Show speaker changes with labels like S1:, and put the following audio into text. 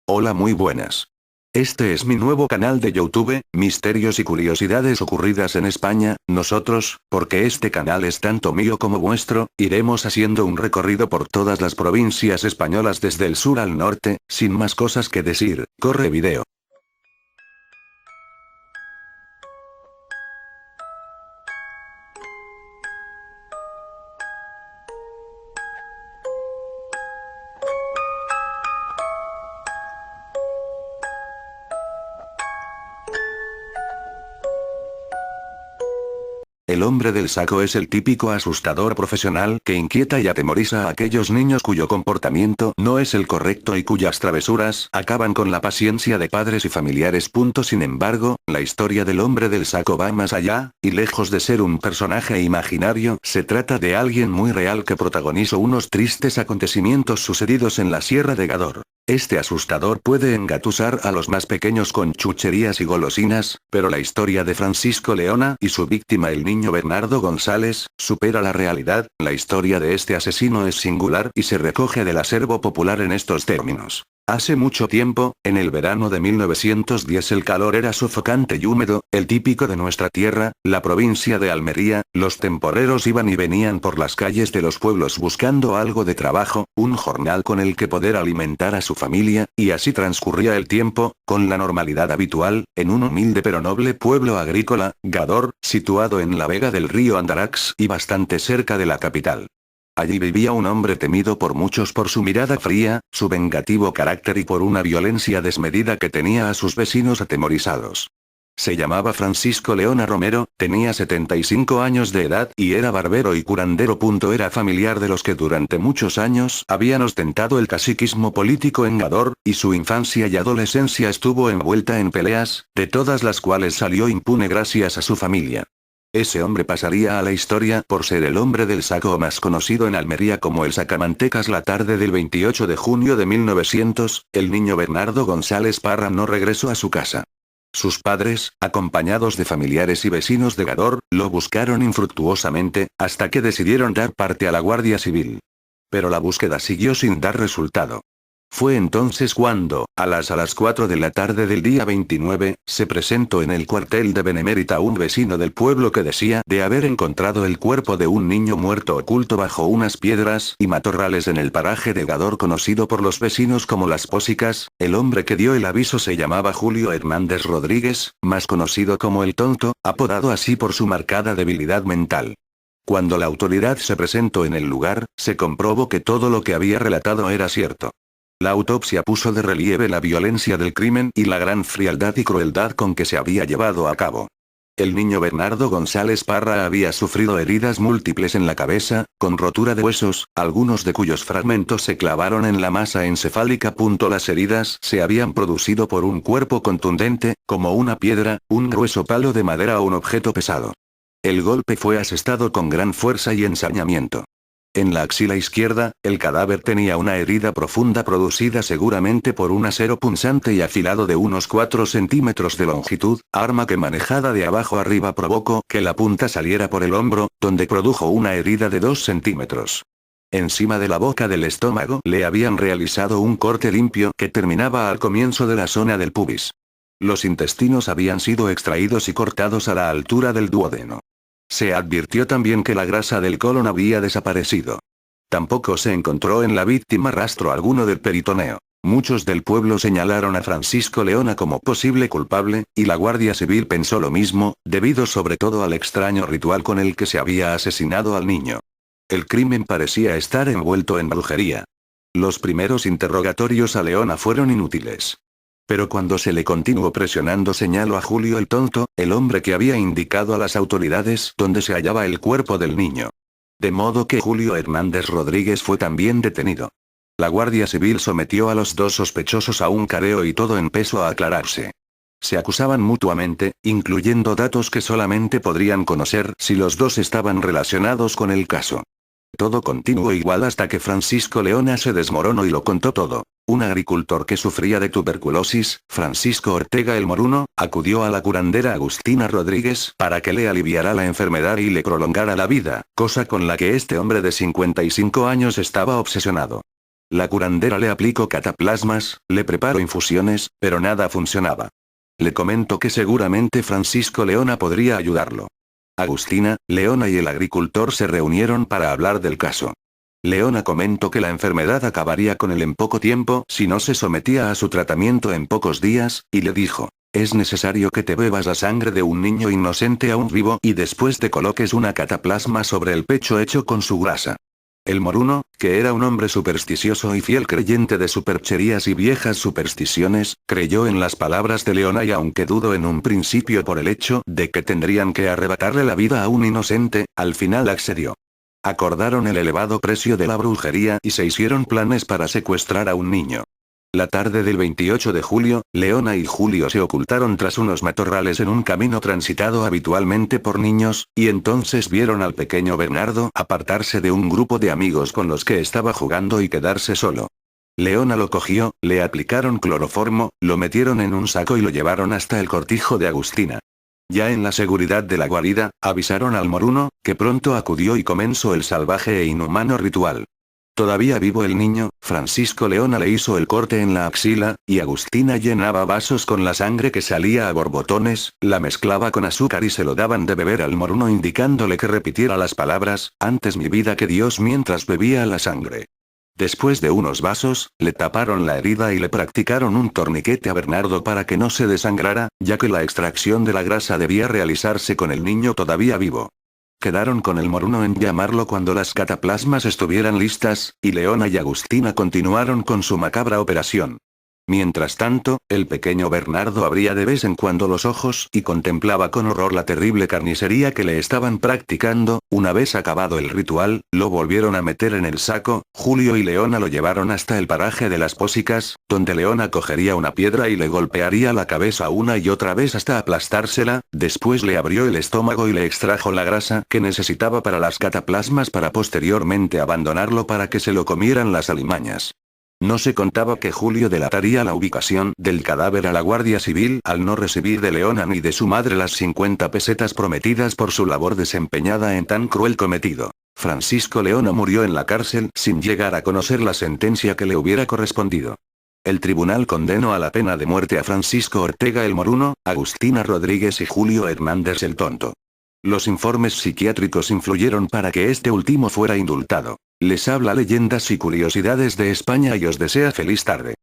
S1: Hola, muy buenas. Este es mi nuevo canal de YouTube, Misterios y Curiosidades Ocurridas en España. Nosotros, porque este canal es tanto mío como vuestro, iremos haciendo un recorrido por todas las provincias españolas desde el sur al norte. Sin más cosas que decir, corre video. El hombre del saco es el típico asustador profesional que inquieta y atemoriza a aquellos niños cuyo comportamiento no es el correcto y cuyas travesuras acaban con la paciencia de padres y familiares. Sin embargo, la historia del hombre del saco va más allá, y lejos de ser un personaje imaginario, se trata de alguien muy real que protagonizó unos tristes acontecimientos sucedidos en la Sierra de Gádor. Este asustador puede engatusar a los más pequeños con chucherías y golosinas, pero la historia de Francisco Leona y su víctima el niño Bernardo González, supera la realidad. La historia de este asesino es singular y se recoge del acervo popular en estos términos. Hace mucho tiempo, en el verano de 1910 el calor era sofocante y húmedo, el típico de nuestra tierra, la provincia de Almería. Los temporeros iban y venían por las calles de los pueblos buscando algo de trabajo, un jornal con el que poder alimentar a su familia, y así transcurría el tiempo, con la normalidad habitual, en un humilde pero noble pueblo agrícola, Gádor, situado en la vega del río Andarax y bastante cerca de la capital. Allí vivía un hombre temido por muchos por su mirada fría, su vengativo carácter y por una violencia desmedida que tenía a sus vecinos atemorizados. Se llamaba Francisco Leona Romero, tenía 75 años de edad y era barbero y curandero. Era familiar de los que durante muchos años habían ostentado el caciquismo político en Gádor, y su infancia y adolescencia estuvo envuelta en peleas, de todas las cuales salió impune gracias a su familia. Ese hombre pasaría a la historia por ser el hombre del saco, más conocido en Almería como el Sacamantecas. La tarde del 28 de junio de 1900, el niño Bernardo González Parra no regresó a su casa. Sus padres, acompañados de familiares y vecinos de Gádor, lo buscaron infructuosamente, hasta que decidieron dar parte a la Guardia Civil. Pero la búsqueda siguió sin dar resultado. Fue entonces cuando, a las 4 de la tarde del día 29, se presentó en el cuartel de Benemérita un vecino del pueblo que decía de haber encontrado el cuerpo de un niño muerto oculto bajo unas piedras y matorrales en el paraje de Gádor conocido por los vecinos como Las Pósicas. El hombre que dio el aviso se llamaba Julio Hernández Rodríguez, más conocido como el Tonto, apodado así por su marcada debilidad mental. Cuando la autoridad se presentó en el lugar, se comprobó que todo lo que había relatado era cierto. La autopsia puso de relieve la violencia del crimen y la gran frialdad y crueldad con que se había llevado a cabo. El niño Bernardo González Parra había sufrido heridas múltiples en la cabeza, con rotura de huesos, algunos de cuyos fragmentos se clavaron en la masa encefálica. Las heridas se habían producido por un cuerpo contundente, como una piedra, un grueso palo de madera o un objeto pesado. El golpe fue asestado con gran fuerza y ensañamiento. En la axila izquierda, el cadáver tenía una herida profunda producida seguramente por un acero punzante y afilado de unos 4 centímetros de longitud, arma que manejada de abajo arriba provocó que la punta saliera por el hombro, donde produjo una herida de 2 centímetros. Encima de la boca del estómago le habían realizado un corte limpio que terminaba al comienzo de la zona del pubis. Los intestinos habían sido extraídos y cortados a la altura del duodeno. Se advirtió también que la grasa del colon había desaparecido. Tampoco se encontró en la víctima rastro alguno del peritoneo. Muchos del pueblo señalaron a Francisco Leona como posible culpable, y la Guardia Civil pensó lo mismo, debido sobre todo al extraño ritual con el que se había asesinado al niño. El crimen parecía estar envuelto en brujería. Los primeros interrogatorios a Leona fueron inútiles. Pero cuando se le continuó presionando, señaló a Julio el Tonto, el hombre que había indicado a las autoridades dónde se hallaba el cuerpo del niño. De modo que Julio Hernández Rodríguez fue también detenido. La Guardia Civil sometió a los dos sospechosos a un careo y todo empezó a aclararse. Se acusaban mutuamente, incluyendo datos que solamente podrían conocer si los dos estaban relacionados con el caso. Todo continuó igual hasta que Francisco Leona se desmoronó y lo contó todo. Un agricultor que sufría de tuberculosis, Francisco Ortega el Moruno, acudió a la curandera Agustina Rodríguez para que le aliviara la enfermedad y le prolongara la vida, cosa con la que este hombre de 55 años estaba obsesionado. La curandera le aplicó cataplasmas, le preparó infusiones, pero nada funcionaba. Le comentó que seguramente Francisco Leona podría ayudarlo. Agustina, Leona y el agricultor se reunieron para hablar del caso. Leona comentó que la enfermedad acabaría con él en poco tiempo si no se sometía a su tratamiento en pocos días, y le dijo: es necesario que te bebas la sangre de un niño inocente aún vivo y después te coloques una cataplasma sobre el pecho hecho con su grasa. El moruno, que era un hombre supersticioso y fiel creyente de supercherías y viejas supersticiones, creyó en las palabras de Leona y aunque dudó en un principio por el hecho de que tendrían que arrebatarle la vida a un inocente, al final accedió. Acordaron el elevado precio de la brujería y se hicieron planes para secuestrar a un niño. La tarde del 28 de julio, Leona y Julio se ocultaron tras unos matorrales en un camino transitado habitualmente por niños, y entonces vieron al pequeño Bernardo apartarse de un grupo de amigos con los que estaba jugando y quedarse solo. Leona lo cogió, le aplicaron cloroformo, lo metieron en un saco y lo llevaron hasta el cortijo de Agustina. Ya en la seguridad de la guarida, avisaron al moruno, que pronto acudió y comenzó el salvaje e inhumano ritual. Todavía vivo el niño, Francisco Leona le hizo el corte en la axila, y Agustina llenaba vasos con la sangre que salía a borbotones, la mezclaba con azúcar y se lo daban de beber al moruno indicándole que repitiera las palabras: antes mi vida que Dios, mientras bebía la sangre. Después de unos vasos, le taparon la herida y le practicaron un torniquete a Bernardo para que no se desangrara, ya que la extracción de la grasa debía realizarse con el niño todavía vivo. Quedaron con el moruno en llamarlo cuando las cataplasmas estuvieran listas, y Leona y Agustina continuaron con su macabra operación. Mientras tanto, el pequeño Bernardo abría de vez en cuando los ojos y contemplaba con horror la terrible carnicería que le estaban practicando. Una vez acabado el ritual, lo volvieron a meter en el saco. Julio y Leona lo llevaron hasta el paraje de las Pósicas, donde Leona cogería una piedra y le golpearía la cabeza una y otra vez hasta aplastársela, después le abrió el estómago y le extrajo la grasa que necesitaba para las cataplasmas para posteriormente abandonarlo para que se lo comieran las alimañas. No se contaba que Julio delataría la ubicación del cadáver a la Guardia Civil al no recibir de Leona ni de su madre las 50 pesetas prometidas por su labor desempeñada en tan cruel cometido. Francisco Leona murió en la cárcel sin llegar a conocer la sentencia que le hubiera correspondido. El tribunal condenó a la pena de muerte a Francisco Ortega el Moruno, Agustina Rodríguez y Julio Hernández el Tonto. Los informes psiquiátricos influyeron para que este último fuera indultado. Les habla Leyendas y Curiosidades de España y os desea feliz tarde.